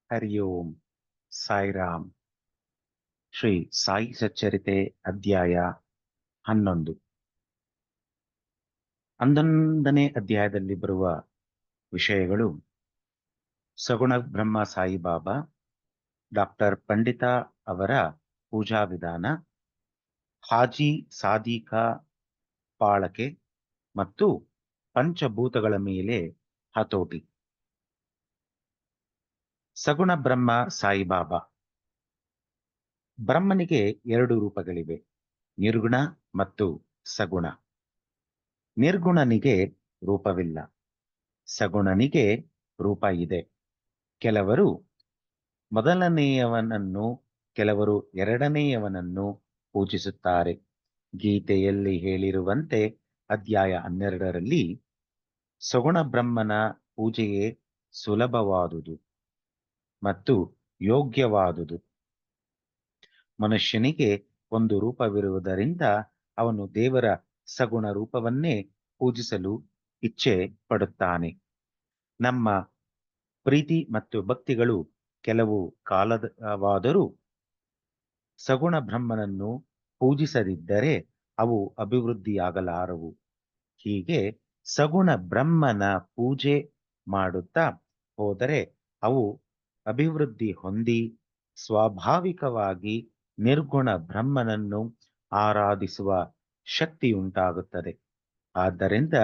ಹರಿ ಓಂ ಸಾಯಿರಾಮ್. ಶ್ರೀ ಸಾಯಿ ಸಚ್ಚರಿತೆ ಅಧ್ಯಾಯ 11. 11ನೇ ಅಧ್ಯಾಯದಲ್ಲಿ ಬರುವ ವಿಷಯಗಳು ಸಗುಣ ಬ್ರಹ್ಮ ಸಾಯಿಬಾಬಾ, ಡಾಕ್ಟರ್ ಪಂಡಿತ ಅವರ ಪೂಜಾ ವಿಧಾನ, ಹಾಜಿ ಸಾದಿಕಾ ಪಾಳಕೆ ಮತ್ತು ಪಂಚಭೂತಗಳ ಮೇಲೆ ಹತೋಟಿ. ಸಗುಣ ಬ್ರಹ್ಮ ಸಾಯಿಬಾಬಾ. ಬ್ರಹ್ಮನಿಗೆ 2 ರೂಪಗಳಿವೆ, ನಿರ್ಗುಣ ಮತ್ತು ಸಗುಣ. ನಿರ್ಗುಣನಿಗೆ ರೂಪವಿಲ್ಲ, ಸಗುಣನಿಗೆ ರೂಪ ಇದೆ. ಕೆಲವರು ಮೊದಲನೆಯವನನ್ನು, ಕೆಲವರು ಎರಡನೆಯವನನ್ನು ಪೂಜಿಸುತ್ತಾರೆ. ಗೀತೆಯಲ್ಲಿ ಹೇಳಿರುವಂತೆ ಅಧ್ಯಾಯ 12ರಲ್ಲಿ ಸಗುಣ ಬ್ರಹ್ಮನ ಪೂಜೆಯೇ ಸುಲಭವಾದುದು ಮತ್ತು ಯೋಗ್ಯವಾದುದು. ಮನುಷ್ಯನಿಗೆ ಒಂದು ರೂಪವಿರುವುದರಿಂದ ಅವನು ದೇವರ ಸಗುಣ ರೂಪವನ್ನೇ ಪೂಜಿಸಲು ಇಚ್ಛೆ ಪಡುತ್ತಾನೆ. ನಮ್ಮ ಪ್ರೀತಿ ಮತ್ತು ಭಕ್ತಿಗಳು ಕೆಲವು ಕಾಲವಾದರೂ ಸಗುಣ ಬ್ರಹ್ಮನನ್ನು ಪೂಜಿಸದಿದ್ದರೆ ಅವು ಅಭಿವೃದ್ಧಿಯಾಗಲಾರವು. ಹೀಗೆ ಸಗುಣ ಬ್ರಹ್ಮನ ಪೂಜೆ ಮಾಡುತ್ತಾ ಹೋದರೆ ಅವು ಅಭಿವೃದ್ಧಿ ಹೊಂದಿ ಸ್ವಾಭಾವಿಕವಾಗಿ ನಿರ್ಗುಣ ಬ್ರಹ್ಮನನ್ನು ಆರಾಧಿಸುವ ಶಕ್ತಿಯುಂಟಾಗುತ್ತದೆ. ಆದ್ದರಿಂದ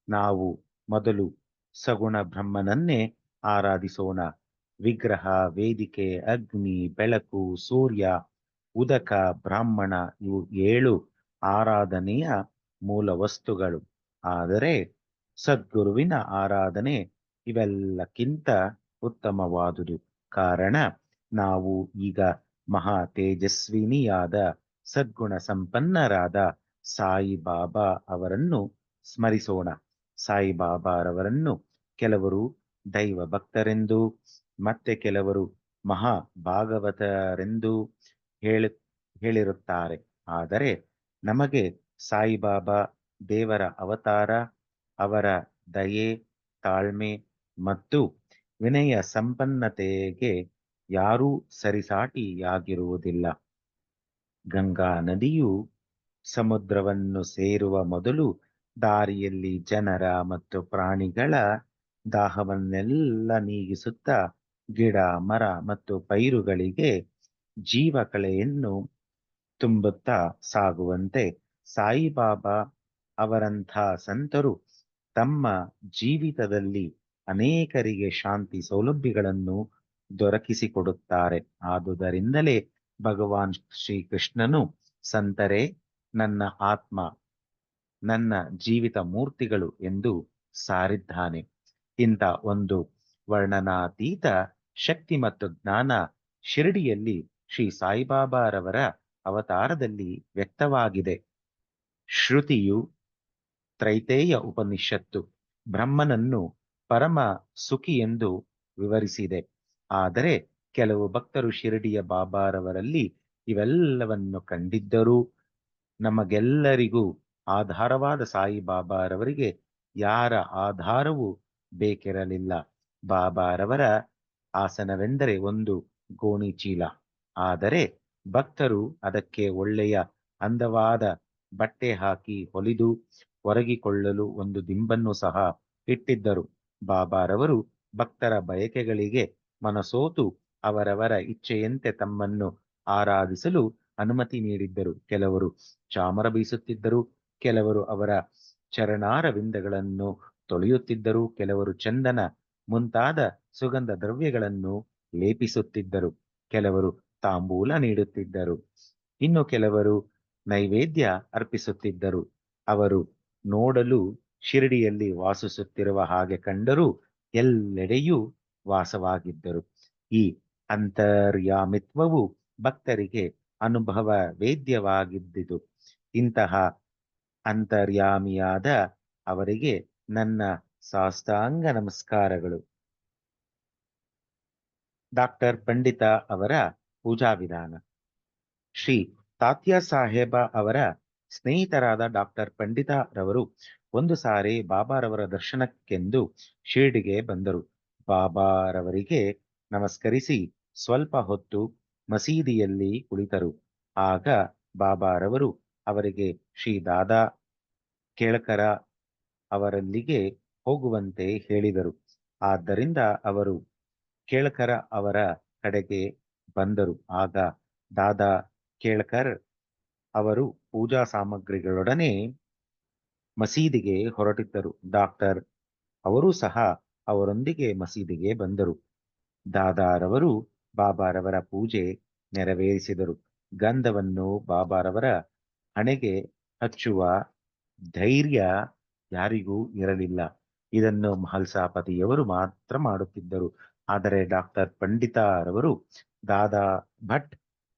ನಾವು ಮೊದಲು ಸಗುಣ ಬ್ರಹ್ಮನನ್ನೇ ಆರಾಧಿಸೋಣ. ವಿಗ್ರಹ, ವೇದಿಕೆ, ಅಗ್ನಿ, ಬೆಳಕು, ಸೂರ್ಯ, ಉದಕ, ಬ್ರಾಹ್ಮಣ ಇವು 7 ಆರಾಧನೆಯ ಮೂಲ ವಸ್ತುಗಳು. ಆದರೆ ಸದ್ಗುರುವಿನ ಆರಾಧನೆ ಇವೆಲ್ಲಕ್ಕಿಂತ ಉತ್ತಮವಾದುದು. ಕಾರಣ ನಾವು ಈಗ ಮಹಾ ತೇಜಸ್ವಿನಿಯಾದ ಸದ್ಗುಣ ಸಂಪನ್ನರಾದ ಸಾಯಿಬಾಬಾ ಅವರನ್ನು ಸ್ಮರಿಸೋಣ. ಸಾಯಿಬಾಬಾರವರನ್ನು ಕೆಲವರು ದೈವ ಭಕ್ತರೆಂದು, ಮತ್ತೆ ಕೆಲವರು ಮಹಾ ಭಾಗವತರೆಂದು ಹೇಳಿರುತ್ತಾರೆ. ಆದರೆ ನಮಗೆ ಸಾಯಿಬಾಬಾ ದೇವರ ಅವತಾರ. ಅವರ ದಯೆ, ತಾಳ್ಮೆ ಮತ್ತು ವಿನಯ ಸಂಪನ್ನತೆಗೆ ಯಾರೂ ಸರಿಸಾಟಿಯಾಗಿರುವುದಿಲ್ಲ. ಗಂಗಾ ನದಿಯು ಸಮುದ್ರವನ್ನು ಸೇರುವ ಮೊದಲು ದಾರಿಯಲ್ಲಿ ಜನರ ಮತ್ತು ಪ್ರಾಣಿಗಳ ದಾಹವನ್ನೆಲ್ಲ ನೀಗಿಸುತ್ತಾ ಗಿಡ, ಮರ ಮತ್ತು ಪೈರುಗಳಿಗೆ ಜೀವಕಳೆಯನ್ನು ತುಂಬುತ್ತಾ ಸಾಗುವಂತೆ ಸಾಯಿಬಾಬಾ ಅವರಂಥ ಸಂತರು ತಮ್ಮ ಜೀವಿತದಲ್ಲಿ ಅನೇಕರಿಗೆ ಶಾಂತಿ ಸೌಲಭ್ಯಗಳನ್ನು ದೊರಕಿಸಿಕೊಡುತ್ತಾರೆ. ಆದುದರಿಂದಲೇ ಭಗವಾನ್ ಶ್ರೀಕೃಷ್ಣನು ಸಂತರೇ ನನ್ನ ಆತ್ಮ, ನನ್ನ ಜೀವಿತ ಮೂರ್ತಿಗಳು ಎಂದು ಸಾರಿದ್ದಾನೆ. ಇಂಥ ಒಂದು ವರ್ಣನಾತೀತ ಶಕ್ತಿ ಮತ್ತು ಜ್ಞಾನ ಶಿರಡಿಯಲ್ಲಿ ಶ್ರೀ ಸಾಯಿಬಾಬಾರವರ ಅವತಾರದಲ್ಲಿ ವ್ಯಕ್ತವಾಗಿದೆ. ಶ್ರುತಿಯು ತ್ರೈತೇಯ ಉಪನಿಷತ್ತು ಬ್ರಹ್ಮನನ್ನು ಪರಮ ಸುಖಿ ಎಂದು ವಿವರಿಸಿದೆ. ಆದರೆ ಕೆಲವು ಭಕ್ತರು ಶಿರಡಿಯ ಬಾಬಾರವರಲ್ಲಿ ಇವೆಲ್ಲವನ್ನು ಕಂಡಿದ್ದರೂ ನಮಗೆಲ್ಲರಿಗೂ ಆಧಾರವಾದ ಸಾಯಿಬಾಬಾರವರಿಗೆ ಯಾರ ಆಧಾರವೂ ಬೇಕಿರಲಿಲ್ಲ. ಬಾಬಾರವರ ಆಸನವೆಂದರೆ ಒಂದು ಗೋಣಿ ಚೀಲ. ಆದರೆ ಭಕ್ತರು ಅದಕ್ಕೆ ಒಳ್ಳೆಯ ಅಂದವಾದ ಬಟ್ಟೆ ಹಾಕಿ ಹೊಲಿದು ಒರಗಿಕೊಳ್ಳಲು ಒಂದು ದಿಂಬನ್ನು ಸಹ ಇಟ್ಟಿದ್ದರು. ಬಾಬಾರವರು ಭಕ್ತರ ಬಯಕೆಗಳಿಗೆ ಮನಸೋತು ಅವರವರ ಇಚ್ಛೆಯಂತೆ ತಮ್ಮನ್ನು ಆರಾಧಿಸಲು ಅನುಮತಿ ನೀಡಿದ್ದರು. ಕೆಲವರು ಚಾಮರ ಬೀಸುತ್ತಿದ್ದರು, ಕೆಲವರು ಅವರ ಚರಣಾರವಿಂದಗಳನ್ನು ತೊಳೆಯುತ್ತಿದ್ದರು, ಕೆಲವರು ಚಂದನ ಮುಂತಾದ ಸುಗಂಧ ದ್ರವ್ಯಗಳನ್ನು ಲೇಪಿಸುತ್ತಿದ್ದರು, ಕೆಲವರು ತಾಂಬೂಲ ನೀಡುತ್ತಿದ್ದರು, ಇನ್ನು ಕೆಲವರು ನೈವೇದ್ಯ ಅರ್ಪಿಸುತ್ತಿದ್ದರು. ಅವರು ನೋಡಲು ಶಿರಡಿಯಲ್ಲಿ ವಾಸಿಸುತ್ತಿರುವ ಹಾಗೆ ಕಂಡರೂ ಎಲ್ಲೆಡೆಯೂ ವಾಸವಾಗಿದ್ದರು. ಈ ಅಂತರ್ಯಾಮಿತ್ವವು ಭಕ್ತರಿಗೆ ಅನುಭವ ವೇದ್ಯವಾಗಿದ್ದುದು. ಇಂತಹ ಅಂತರ್ಯಾಮಿಯಾದ ಅವರಿಗೆ ನನ್ನ ಸಾಷ್ಟಾಂಗ ನಮಸ್ಕಾರಗಳು. ಡಾಕ್ಟರ್ ಪಂಡಿತ ಅವರ ಪೂಜಾ ವಿಧಾನ. ಶ್ರೀ ತಾತ್ಯಾ ಸಾಹೇಬ ಅವರ ಸ್ನೇಹಿತರಾದ ಡಾಕ್ಟರ್ ಪಂಡಿತ ರವರು ಒಂದು ಸಾರಿ ಬಾಬಾರವರ ದರ್ಶನಕ್ಕೆಂದು ಶಿರ್ಡಿಗೆ ಬಂದರು. ಬಾಬಾರವರಿಗೆ ನಮಸ್ಕರಿಸಿ ಸ್ವಲ್ಪ ಹೊತ್ತು ಮಸೀದಿಯಲ್ಲಿ ಕುಳಿತರು. ಆಗ ಬಾಬಾರವರು ಅವರಿಗೆ ಶ್ರೀ ದಾದಾ ಕೇಳ್ಕರ ಅವರಲ್ಲಿಗೆ ಹೋಗುವಂತೆ ಹೇಳಿದರು. ಆದ್ದರಿಂದ ಅವರು ಕೇಳ್ಕರ ಅವರ ಕಡೆಗೆ ಬಂದರು. ಆಗ ದಾದಾ ಕೇಳ್ಕರ್ ಅವರು ಪೂಜಾ ಸಾಮಗ್ರಿಗಳೊಡನೆ ಮಸೀದಿಗೆ ಹೊರಟಿದ್ದರು. ಡಾಕ್ಟರ್ ಅವರೂ ಸಹ ಅವರೊಂದಿಗೆ ಮಸೀದಿಗೆ ಬಂದರು. ದಾದಾರವರು ಬಾಬಾರವರ ಪೂಜೆ ನೆರವೇರಿಸಿದರು. ಗಂಧವನ್ನು ಬಾಬಾರವರ ಹಣೆಗೆ ಹಚ್ಚುವ ಧೈರ್ಯ ಯಾರಿಗೂ ಇರಲಿಲ್ಲ. ಇದನ್ನು ಮಹಲ್ಸಾಪತಿಯವರು ಮಾತ್ರ ಮಾಡುತ್ತಿದ್ದರು. ಆದರೆ ಡಾಕ್ಟರ್ ಪಂಡಿತಾರವರು ದಾದಾ ಭಟ್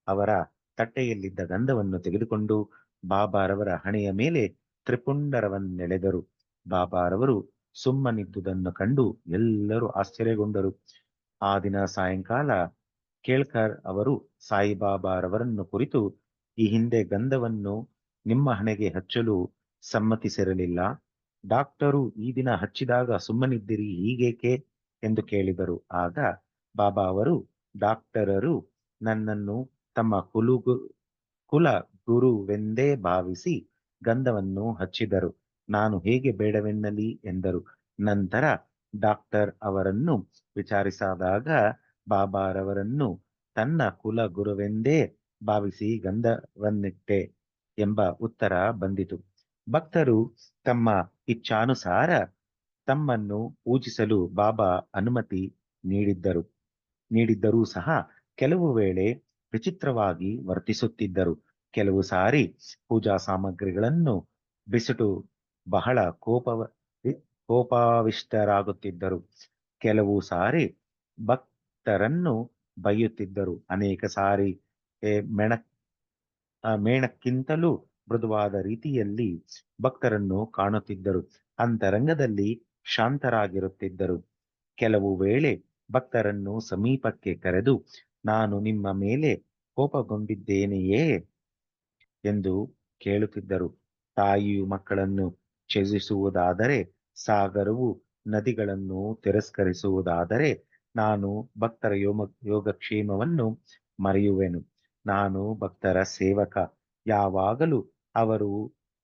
ಅವರ ತಟ್ಟೆಯಲ್ಲಿದ್ದ ಗಂಧವನ್ನು ತೆಗೆದುಕೊಂಡು ಬಾಬಾರವರ ಹಣೆಯ ಮೇಲೆ ತ್ರಿಪುಂಡರವನ್ನೆಳೆದರು. ಬಾಬಾರವರು ಸುಮ್ಮನಿದ್ದುದನ್ನು ಕಂಡು ಎಲ್ಲರೂ ಆಶ್ಚರ್ಯಗೊಂಡರು. ಆ ದಿನ ಸಾಯಂಕಾಲ ಕೇಳ್ಕರ್ ಅವರು ಸಾಯಿಬಾಬಾರವರನ್ನು ಕುರಿತು, ಈ ಹಿಂದೆ ಗಂಧವನ್ನು ನಿಮ್ಮ ಹಣೆಗೆ ಹಚ್ಚಲು ಸಮ್ಮತಿಸಿರಲಿಲ್ಲ. ಡಾಕ್ಟರು ಈ ದಿನ ಹಚ್ಚಿದಾಗ ಸುಮ್ಮನಿದ್ದಿರಿ, ಹೀಗೇಕೆ ಎಂದು ಕೇಳಿದರು. ಆಗ ಬಾಬಾ ಅವರು, ಡಾಕ್ಟರರು ನನ್ನನ್ನು ತಮ್ಮ ಕುಲ ಗುರುವೆಂದೇ ಭಾವಿಸಿ ಗಂಧವನ್ನು ಹಚ್ಚಿದರು. ನಾನು ಹೇಗೆ ಬೇಡವೆನ್ನಲಿ ಎಂದರು. ನಂತರ ಡಾಕ್ಟರ್ ಅವರನ್ನು ವಿಚಾರಿಸಿದಾಗ ಬಾಬಾರವರನ್ನು ತನ್ನ ಕುಲ ಗುರುವೆಂದೇ ಭಾವಿಸಿ ಗಂಧವನ್ನಿಟ್ಟೆ ಎಂಬ ಉತ್ತರ ಬಂದಿತು. ಭಕ್ತರು ತಮ್ಮ ಇಚ್ಛಾನುಸಾರ ತಮ್ಮನ್ನು ಪೂಜಿಸಲು ಬಾಬಾ ಅನುಮತಿ ನೀಡಿದ್ದರೂ ಸಹ ಕೆಲವು ವೇಳೆ ವಿಚಿತ್ರವಾಗಿ ವರ್ತಿಸುತ್ತಿದ್ದರು. ಕೆಲವು ಸಾರಿ ಪೂಜಾ ಸಾಮಗ್ರಿಗಳನ್ನು ಬಿಸಿಟು ಬಹಳ ಕೋಪಾವಿಷ್ಟರಾಗುತ್ತಿದ್ದರು. ಕೆಲವು ಸಾರಿ ಭಕ್ತರನ್ನು ಬೈಯುತ್ತಿದ್ದರು. ಅನೇಕ ಸಾರಿ ಮೇಣಕ್ಕಿಂತಲೂ ಮೃದುವಾದ ರೀತಿಯಲ್ಲಿ ಭಕ್ತರನ್ನು ಕಾಣುತ್ತಿದ್ದರು. ಅಂತರಂಗದಲ್ಲಿ ಶಾಂತರಾಗಿರುತ್ತಿದ್ದರು. ಕೆಲವು ವೇಳೆ ಭಕ್ತರನ್ನು ಸಮೀಪಕ್ಕೆ ಕರೆದು, ನಾನು ನಿಮ್ಮ ಮೇಲೆ ಕೋಪಗೊಂಡಿದ್ದೇನೆಯೇ ಎಂದು ಕೇಳುತ್ತಿದ್ದರು. ತಾಯಿಯು ಮಕ್ಕಳನ್ನು ತ್ಯಜಿಸುವುದಾದರೆ, ಸಾಗರವು ನದಿಗಳನ್ನು ತಿರಸ್ಕರಿಸುವುದಾದರೆ, ನಾನು ಭಕ್ತರ ಯೋಗಕ್ಷೇಮವನ್ನು ಮರೆಯುವೆನು. ನಾನು ಭಕ್ತರ ಸೇವಕ. ಯಾವಾಗಲೂ ಅವರು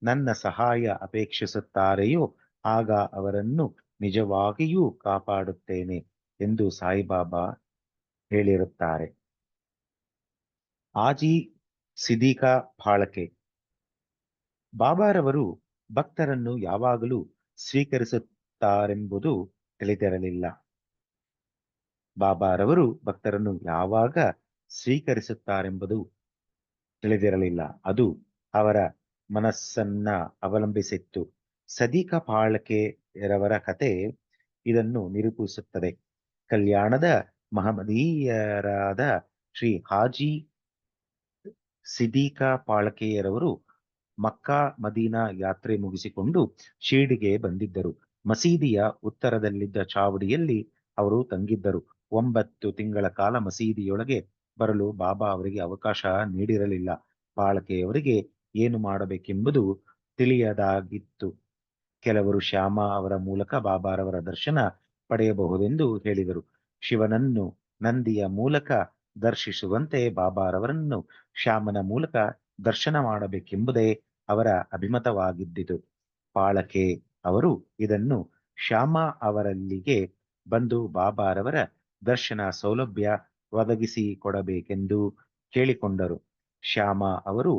ನನ್ನ ಸಹಾಯ ಅಪೇಕ್ಷಿಸುತ್ತಾರೆಯೋ ಆಗ ಅವರನ್ನು ನಿಜವಾಗಿಯೂ ಕಾಪಾಡುತ್ತೇನೆ ಎಂದು ಸಾಯಿಬಾಬಾ ಹೇಳಿರುತ್ತಾರೆ. ಆಜಿ ಸಿದಿಕಾ ಫಾಳಕೆ. ಬಾಬಾರವರು ಭಕ್ತರನ್ನು ಯಾವಾಗಲೂ ಸ್ವೀಕರಿಸುತ್ತಾರೆಂಬುದು ತಿಳಿದಿರಲಿಲ್ಲ. ಬಾಬಾರವರು ಭಕ್ತರನ್ನು ಯಾವಾಗ ಸ್ವೀಕರಿಸುತ್ತಾರೆಂಬುದು ತಿಳಿದಿರಲಿಲ್ಲ. ಅದು ಅವರ ಮನಸ್ಸನ್ನ ಅವಲಂಬಿಸಿತ್ತು. ಸದಿಕಾ ಫಾಳಕೆರವರ ಕತೆ ಇದನ್ನು ನಿರೂಪಿಸುತ್ತದೆ. ಕಲ್ಯಾಣದ ಮಹಮ್ಮದೀಯರಾದ ಶ್ರೀ ಹಾಜಿ ಸಿದಿಕಾ ಫಾಳಕೆಯರವರು ಮಕ್ಕಾ ಮದೀನಾ ಯಾತ್ರೆ ಮುಗಿಸಿಕೊಂಡು ಶಿರ್ಡಿಗೆ ಬಂದಿದ್ದರು. ಮಸೀದಿಯ ಉತ್ತರದಲ್ಲಿದ್ದ ಚಾವಡಿಯಲ್ಲಿ ಅವರು ತಂಗಿದ್ದರು. 9 ತಿಂಗಳ ಕಾಲ ಮಸೀದಿಯೊಳಗೆ ಬರಲು ಬಾಬಾ ಅವರಿಗೆ ಅವಕಾಶ ನೀಡಿರಲಿಲ್ಲ. ಫಾಳಕೆಯವರಿಗೆ ಏನು ಮಾಡಬೇಕೆಂಬುದು ತಿಳಿಯದಾಗಿತ್ತು. ಕೆಲವರು ಶ್ಯಾಮ ಅವರ ಮೂಲಕ ಬಾಬಾರವರ ದರ್ಶನ ಪಡೆಯಬಹುದೆಂದು ಹೇಳಿದರು. ಶಿವನನ್ನು ನಂದಿಯ ಮೂಲಕ ದರ್ಶಿಸುವಂತೆ ಬಾಬಾರವರನ್ನು ಶ್ಯಾಮನ ಮೂಲಕ ದರ್ಶನ ಮಾಡಬೇಕೆಂಬುದೇ ಅವರ ಅಭಿಮತವಾಗಿದ್ದಿತು. ಫಾಳಕೆ ಅವರು ಇದನ್ನು ಶ್ಯಾಮ ಅವರಲ್ಲಿಗೆ ಬಂದು ಬಾಬಾರವರ ದರ್ಶನ ಸೌಲಭ್ಯ ಒದಗಿಸಿಕೊಡಬೇಕೆಂದು ಕೇಳಿಕೊಂಡರು. ಶ್ಯಾಮ ಅವರು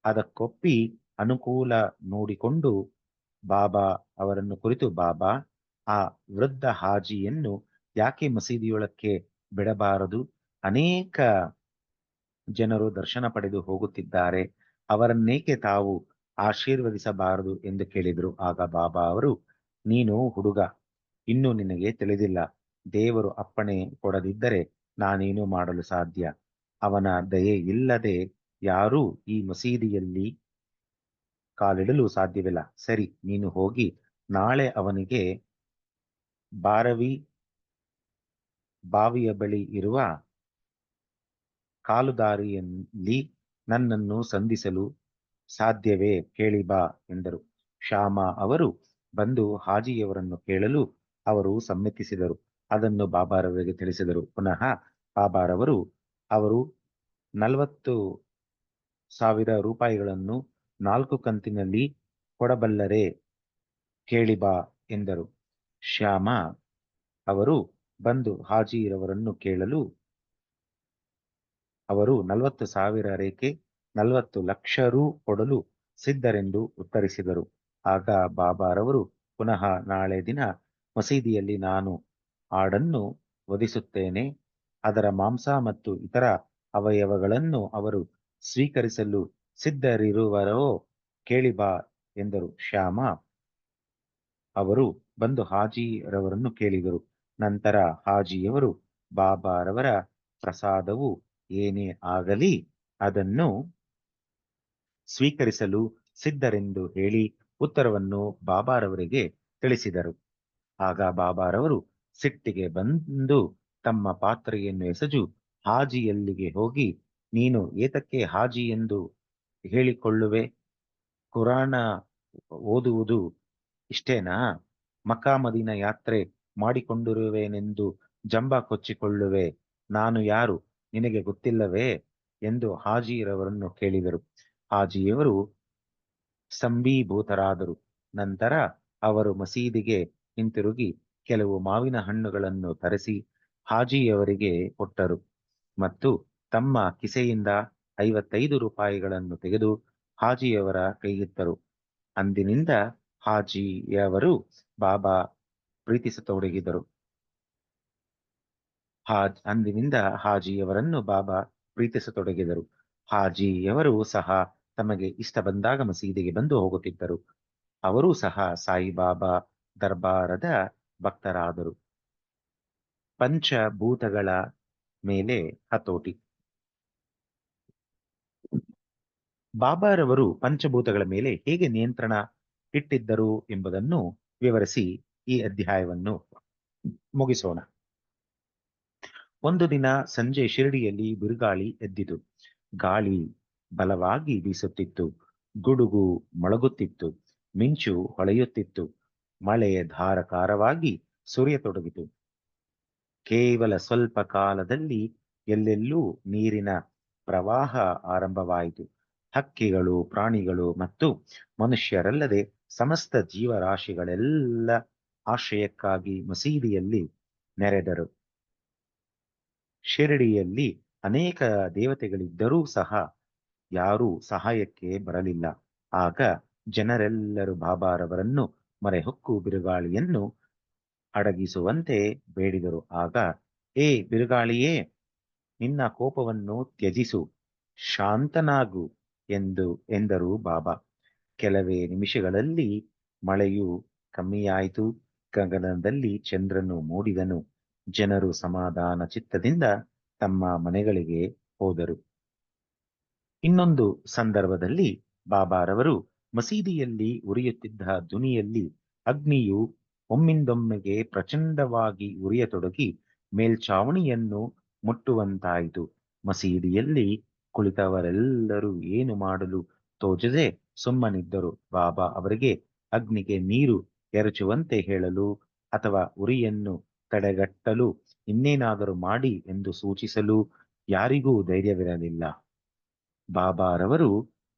ಅದಕ್ಕೊಪ್ಪಿ ಅನುಕೂಲ ನೋಡಿಕೊಂಡು ಬಾಬಾ ಅವರನ್ನು ಕುರಿತು, ಬಾಬಾ, ಆ ವೃದ್ಧ ಹಾಜಿಯನ್ನು ಯಾಕೆ ಮಸೀದಿಯೊಳಕ್ಕೆ ಬಿಡಬಾರದು? ಅನೇಕ ಜನರು ದರ್ಶನ ಪಡೆದು ಹೋಗುತ್ತಿದ್ದಾರೆ, ಅವರನ್ನೇಕೆ ತಾವು ಆಶೀರ್ವದಿಸಬಾರದು ಎಂದು ಕೇಳಿದರು. ಆಗ ಬಾಬಾ ಅವರು, ನೀನು ಹುಡುಗ, ಇನ್ನೂ ನಿನಗೆ ತಿಳಿದಿಲ್ಲ. ದೇವರು ಅಪ್ಪಣೆ ಕೊಡದಿದ್ದರೆ ನಾನೇನು ಮಾಡಲು ಸಾಧ್ಯ? ಅವನ ದಯೆ ಇಲ್ಲದೆ ಯಾರೂ ಈ ಮಸೀದಿಯಲ್ಲಿ ಕಾಲಿಡಲು ಸಾಧ್ಯವಿಲ್ಲ. ಸರಿ, ನೀನು ಹೋಗಿ ನಾಳೆ ಅವನಿಗೆ ಬಾವಿಯ ಬಳಿ ಇರುವ ಕಾಲುದಾರಿಯಲ್ಲಿ ನನ್ನನ್ನು ಸಂಧಿಸಲು ಸಾಧ್ಯವೇ? ಕೇಳಿ ಬಾ ಎಂದರು. ಶ್ಯಾಮ ಅವರು ಬಂದು ಹಾಜಿಯವರನ್ನು ಕೇಳಲು ಅವರು ಸಮ್ಮತಿಸಿದರು. ಅದನ್ನು ಬಾಬಾರವರಿಗೆ ತಿಳಿಸಿದರು. ಪುನಃ ಬಾಬಾರವರು ಅವರು 40,000 ರೂಪಾಯಿಗಳನ್ನು 4 ಕಂತಿನಲ್ಲಿ ಕೊಡಬಲ್ಲರೆ, ಕೇಳಿ ಬಾ ಎಂದರು. ಶ್ಯಾಮ ಅವರು ಬಂದು ಹಾಜಿರವರನ್ನು ಕೇಳಲು ಅವರು 40,000 ರೇಖೆ 40 ಲಕ್ಷ ರೂ ಕೊಡಲು ಸಿದ್ಧರೆಂದು ಉತ್ತರಿಸಿದರು. ಆಗ ಬಾಬಾರವರು ಪುನಃ ನಾಳೆ ದಿನ ಮಸೀದಿಯಲ್ಲಿ ನಾನು ಆಡನ್ನು ವಧಿಸುತ್ತೇನೆ, ಅದರ ಮಾಂಸ ಮತ್ತು ಇತರ ಅವಯವಗಳನ್ನು ಅವರು ಸ್ವೀಕರಿಸಲು ಸಿದ್ಧರಿರುವರೋ ಕೇಳಿ ಬಾ ಎಂದರು. ಶ್ಯಾಮ ಅವರು ಬಂದು ಹಾಜಿರವರನ್ನು ಕೇಳಿದರು. ನಂತರ ಹಾಜಿಯವರು ಬಾಬಾರವರ ಪ್ರಸಾದವು ಏನೇ ಆಗಲಿ ಅದನ್ನು ಸ್ವೀಕರಿಸಲು ಸಿದ್ಧರೆಂದು ಹೇಳಿ ಉತ್ತರವನ್ನು ಬಾಬಾರವರಿಗೆ ತಿಳಿಸಿದರು. ಆಗ ಬಾಬಾರವರು ಸಿಟ್ಟಿಗೆ ಬಂದು ತಮ್ಮ ಪಾತ್ರೆಯನ್ನು ಎಸೆದು ಹಾಜಿಯಲ್ಲಿಗೆ ಹೋಗಿ, ನೀನು ಏತಕ್ಕೆ ಹಾಜಿ ಎಂದು ಹೇಳಿಕೊಳ್ಳುವೆ? ಕುರಾನ ಓದುವುದು ಇಷ್ಟೇನಾ? ಮಕ್ಕಾ ಮದೀನ ಯಾತ್ರೆ ಮಾಡಿಕೊಂಡಿರುವೆನೆಂದು ಜಂಬ ಕೊಚ್ಚಿಕೊಳ್ಳುವೆ. ನಾನು ಯಾರು ನಿನಗೆ ಗೊತ್ತಿಲ್ಲವೇ ಎಂದು ಹಾಜಿರವರನ್ನು ಕೇಳಿದರು. ಹಾಜಿಯವರು ಸಂಭೀಭೂತರಾದರು. ನಂತರ ಅವರು ಮಸೀದಿಗೆ ಹಿಂತಿರುಗಿ ಕೆಲವು ಮಾವಿನ ಹಣ್ಣುಗಳನ್ನು ತರಿಸಿ ಹಾಜಿಯವರಿಗೆ ಕೊಟ್ಟರು ಮತ್ತು ತಮ್ಮ ಕಿಸೆಯಿಂದ 55 ರೂಪಾಯಿಗಳನ್ನು ತೆಗೆದು ಹಾಜಿಯವರ ಕೈಗಿತ್ತರು. ಅಂದಿನಿಂದ ಹಾಜಿಯವರು ಬಾಬಾ ಪ್ರೀತಿಸತೊಡಗಿದರು. ಅಂದಿನಿಂದ ಹಾಜಿಯವರನ್ನು ಬಾಬಾ ಪ್ರೀತಿಸತೊಡಗಿದರು. ಹಾಜಿಯವರು ಸಹ ತಮಗೆ ಇಷ್ಟ ಬಂದಾಗ ಮಸೀದಿಗೆ ಬಂದು ಹೋಗುತ್ತಿದ್ದರು. ಅವರೂ ಸಹ ಸಾಯಿಬಾಬಾ ದರ್ಬಾರದ ಭಕ್ತರಾದರು. ಪಂಚಭೂತಗಳ ಮೇಲೆ ಹತೋಟಿ. ಬಾಬಾರವರು ಪಂಚಭೂತಗಳ ಮೇಲೆ ಹೇಗೆ ನಿಯಂತ್ರಣ ಇಟ್ಟಿದ್ದರು ಎಂಬುದನ್ನು ವಿವರಿಸಿ ಈ ಅಧ್ಯಾಯವನ್ನು ಮುಗಿಸೋಣ. ಒಂದು ದಿನ ಸಂಜೆ ಶಿರಡಿಯಲ್ಲಿ ಬಿರುಗಾಳಿ ಎದ್ದಿತು. ಗಾಳಿ ಬಲವಾಗಿ ಬೀಸುತ್ತಿತ್ತು. ಗುಡುಗು ಮೊಳಗುತ್ತಿತ್ತು. ಮಿಂಚು ಹೊಳೆಯುತ್ತಿತ್ತು. ಮಳೆ ಧಾರಾಕಾರವಾಗಿ ಸುರಿಯತೊಡಗಿತು. ಕೇವಲ ಸ್ವಲ್ಪ ಕಾಲದಲ್ಲಿ ಎಲ್ಲೆಲ್ಲೂ ನೀರಿನ ಪ್ರವಾಹ ಆರಂಭವಾಯಿತು. ಹಕ್ಕಿಗಳು, ಪ್ರಾಣಿಗಳು ಮತ್ತು ಮನುಷ್ಯರಲ್ಲದೆ ಸಮಸ್ತ ಜೀವರಾಶಿಗಳೆಲ್ಲ ಆಶ್ರಯಕ್ಕಾಗಿ ಮಸೀದಿಯಲ್ಲಿ ನೆರೆದರು. ಶಿರಡಿಯಲ್ಲಿ ಅನೇಕ ದೇವತೆಗಳಿದ್ದರೂ ಸಹ ಯಾರೂ ಸಹಾಯಕ್ಕೆ ಬರಲಿಲ್ಲ. ಆಗ ಜನರೆಲ್ಲರೂ ಬಾಬಾರವರನ್ನು ಮೊರೆಹೊಕ್ಕು ಬಿರುಗಾಳಿಯನ್ನು ಅಡಗಿಸುವಂತೆ ಬೇಡಿದರು. ಆಗ, ಏ ಬಿರುಗಾಳಿಯೇ, ನಿನ್ನ ಕೋಪವನ್ನು ತ್ಯಜಿಸು, ಶಾಂತನಾಗು ಎಂದರು ಬಾಬಾ. ಕೆಲವೇ ನಿಮಿಷಗಳಲ್ಲಿ ಮಳೆಯು ಕಮ್ಮಿಯಾಯಿತು. ಗಗನದಲ್ಲಿ ಚಂದ್ರನು ಮೂಡಿದನು. ಜನರು ಸಮಾಧಾನ ಚಿತ್ತದಿಂದ ತಮ್ಮ ಮನೆಗಳಿಗೆ ಹೋದರು. ಇನ್ನೊಂದು ಸಂದರ್ಭದಲ್ಲಿ ಬಾಬಾರವರು ಮಸೀದಿಯಲ್ಲಿ ಉರಿಯುತ್ತಿದ್ದ ಧುನಿಯಲ್ಲಿ ಅಗ್ನಿಯು ಒಮ್ಮಿಂದೊಮ್ಮೆಗೆ ಪ್ರಚಂಡವಾಗಿ ಉರಿಯತೊಡಗಿ ಮೇಲ್ಛಾವಣಿಯನ್ನು ಮುಟ್ಟುವಂತಾಯಿತು. ಮಸೀದಿಯಲ್ಲಿ ಕುಳಿತವರೆಲ್ಲರೂ ಏನು ಮಾಡಲು ತೋಚದೆ ಸುಮ್ಮನಿದ್ದರು. ಬಾಬಾ ಅವರಿಗೆ ಅಗ್ನಿಗೆ ನೀರು ಎರಚುವಂತೆ ಹೇಳಲು ಅಥವಾ ಉರಿಯನ್ನು ತಡೆಗಟ್ಟಲು ಇನ್ನೇನಾದರೂ ಮಾಡಿ ಎಂದು ಸೂಚಿಸಲು ಯಾರಿಗೂ ಧೈರ್ಯವಿರಲಿಲ್ಲ. ಬಾಬಾರವರು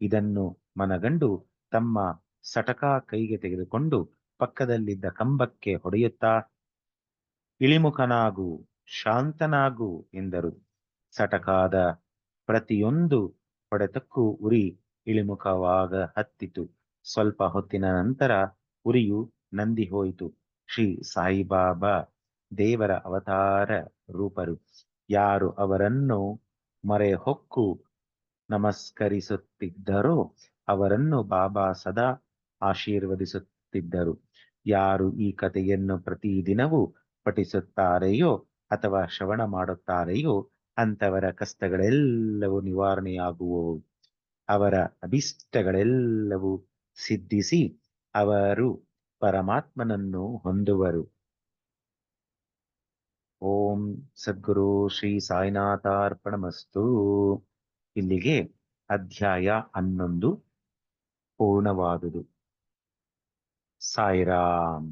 ಇದನ್ನು ಮನಗಂಡು ತಮ್ಮ ಸಟಕ ಕೈಗೆ ತೆಗೆದುಕೊಂಡು ಪಕ್ಕದಲ್ಲಿದ್ದ ಕಂಬಕ್ಕೆ ಹೊಡೆಯುತ್ತಾ, ಇಳಿಮುಖನಾಗು, ಶಾಂತನಾಗು ಎಂದರು. ಸಟಕಾದ ಪ್ರತಿಯೊಂದು ಹೊಡೆತಕ್ಕೂ ಉರಿ ಇಳಿಮುಖವಾಗ ಹತ್ತಿತು. ಸ್ವಲ್ಪ ಹೊತ್ತಿನ ನಂತರ ಉರಿಯು ನಂದಿ ಹೋಯಿತು. ಶ್ರೀ ಸಾಯಿಬಾಬಾ ದೇವರ ಅವತಾರ ರೂಪರು. ಯಾರು ಅವರನ್ನು ಮೊರೆಹೊಕ್ಕು ನಮಸ್ಕರಿಸುತ್ತಿದ್ದರೋ ಅವರನ್ನು ಬಾಬಾ ಸದಾ ಆಶೀರ್ವದಿಸುತ್ತಿದ್ದರು. ಯಾರು ಈ ಕಥೆಯನ್ನು ಪ್ರತಿದಿನವೂ ಪಠಿಸುತ್ತಾರೆಯೋ ಅಥವಾ ಶ್ರವಣ ಮಾಡುತ್ತಾರೆಯೋ ಅಂತವರ ಕಷ್ಟಗಳೆಲ್ಲವೂ ನಿವಾರಣೆಯಾಗುವವು. ಅವರ ಅಭಿಷ್ಟಗಳೆಲ್ಲವೂ ಸಿದ್ಧಿಸಿ ಅವರು ಪರಮಾತ್ಮನನ್ನು ಹೊಂದುವರು. ಓಂ ಸದ್ಗುರು ಶ್ರೀ ಸಾಯಿನಾಥಾರ್ಪಣಮಸ್ತು. ಇಲ್ಲಿಗೆ ಅಧ್ಯಾಯ 11 ಪೂರ್ಣವಾದುದು. ಸಾಯಿರಾಮ್.